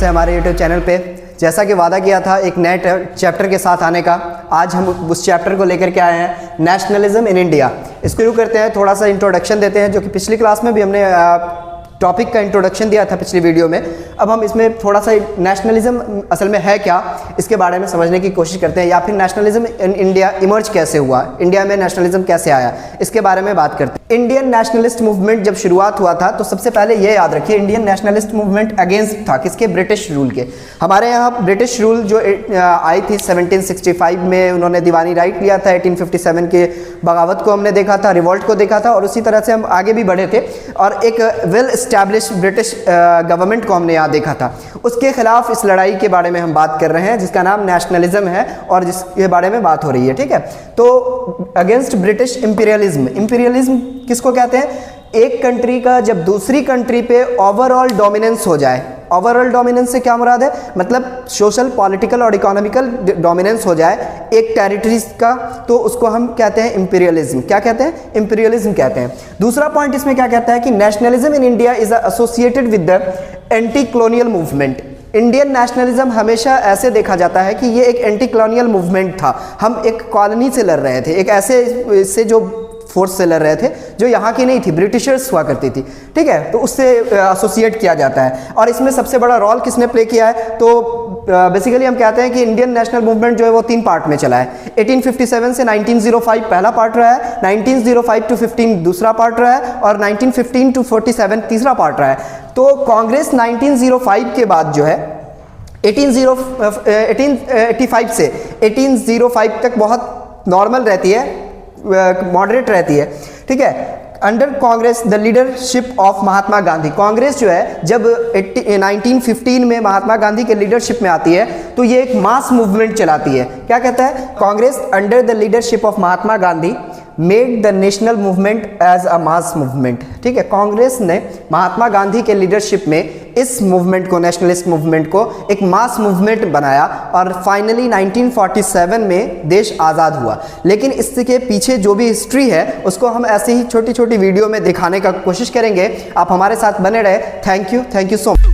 से हमारे YouTube channel पे। जैसा कि वादा किया था एक नए चैप्टर के साथ आने का, आज हम उस चैप्टर को लेकर के आए हैं, नेशनलिज्म इन इंडिया। इसको शुरू करते हैं, थोड़ा सा इंट्रोडक्शन देते हैं, जो कि पिछली क्लास में भी हमने टॉपिक का इंट्रोडक्शन दिया था पिछली वीडियो में। अब हम इसमें थोड़ा सा नेशनलिज्म असल में है क्या, इसके बारे में समझने की कोशिश करते हैं, या फिर नेशनलिज्म इन इंडिया इमर्ज कैसे हुआ, इंडिया में नेशनलिज्म कैसे आया, इसके बारे में बात करते हैं। इंडियन नेशनलिस्ट मूवमेंट जब शुरुआत हुआ था तो सबसे पहले ये याद रखिए, इंडियन नेशनलिस्ट मूवमेंट अगेंस्ट था किसके? ब्रिटिश रूल के। हमारे यहाँ ब्रिटिश रूल जो आई थी 1765 में, उन्होंने दीवानी राइट लिया था। 1857 के बगावत को हमने देखा था, रिवॉल्ट को देखा था, और उसी तरह से हम आगे भी बढ़े थे और एक वेल एस्टैब्लिश ब्रिटिश गवर्नमेंट को हमने यहाँ देखा था। उसके खिलाफ इस लड़ाई के बारे में हम बात कर रहे हैं, जिसका नाम नेशनलिज्म है और जिसके बारे में बात हो रही है, ठीक है। तो अगेंस्ट ब्रिटिश इंपीरियलिज्म, इंपीरियलिज्म किसको कहते हैं? एक कंट्री का जब दूसरी कंट्री पे ओवरऑल डोमिनेंस हो जाए। ओवरऑल डोमिनेंस से क्या मुराद है? मतलब सोशल, पॉलिटिकल और इकोनॉमिकल डोमिनेंस हो जाए एक टेरिटरीज का, तो उसको हम कहते हैं इंपीरियलिज्म। क्या कहते हैं? इंपीरियलिज्म कहते हैं। दूसरा पॉइंट इसमें क्या कहता है कि nationalism in India is associated with the anti colonial movement. Indian nationalism हमेशा ऐसे देखा जाता है कि ये एक एंटी कॉलोनियल मूवमेंट था। हम एक कॉलोनी से लड़ रहे थे, एक ऐसे से जो फोर्स से लड़ रहे थे जो यहाँ की नहीं थी, ब्रिटिशर्स हुआ करती थी, ठीक है। तो उससे एसोसिएट किया जाता है। और इसमें सबसे बड़ा रोल किसने प्ले किया है? तो बेसिकली हम कहते हैं कि इंडियन नेशनल मूवमेंट जो है वो 3 पार्ट में चला है। 1857 से 1905 पहला पार्ट रहा है, 1905 टू 15 दूसरा पार्ट रहा है, और 1915 टू 47 तीसरा पार्ट रहा है। तो कांग्रेस 1905 के बाद जो है 1885 से 1805 तक बहुत नॉर्मल रहती है, मॉडरेट रहती है, ठीक है। Under Congress the leadership of Mahatma Gandhi, Congress जो है जब 1915 में महात्मा गांधी के लीडरशिप में आती है तो ये एक मास मूवमेंट चलाती है। क्या कहता है? Congress under the leadership of Mahatma Gandhi made the national movement as a mass movement, ठीक है। कांग्रेस ने महात्मा गांधी के लीडरशिप में इस मूवमेंट को, नेशनलिस्ट मूवमेंट को एक मास मूवमेंट बनाया, और फाइनली 1947 में देश आज़ाद हुआ। लेकिन इसके पीछे जो भी हिस्ट्री है उसको हम ऐसे ही छोटी छोटी वीडियो में दिखाने का कोशिश करेंगे। आप हमारे साथ बने रहे। Thank you so much.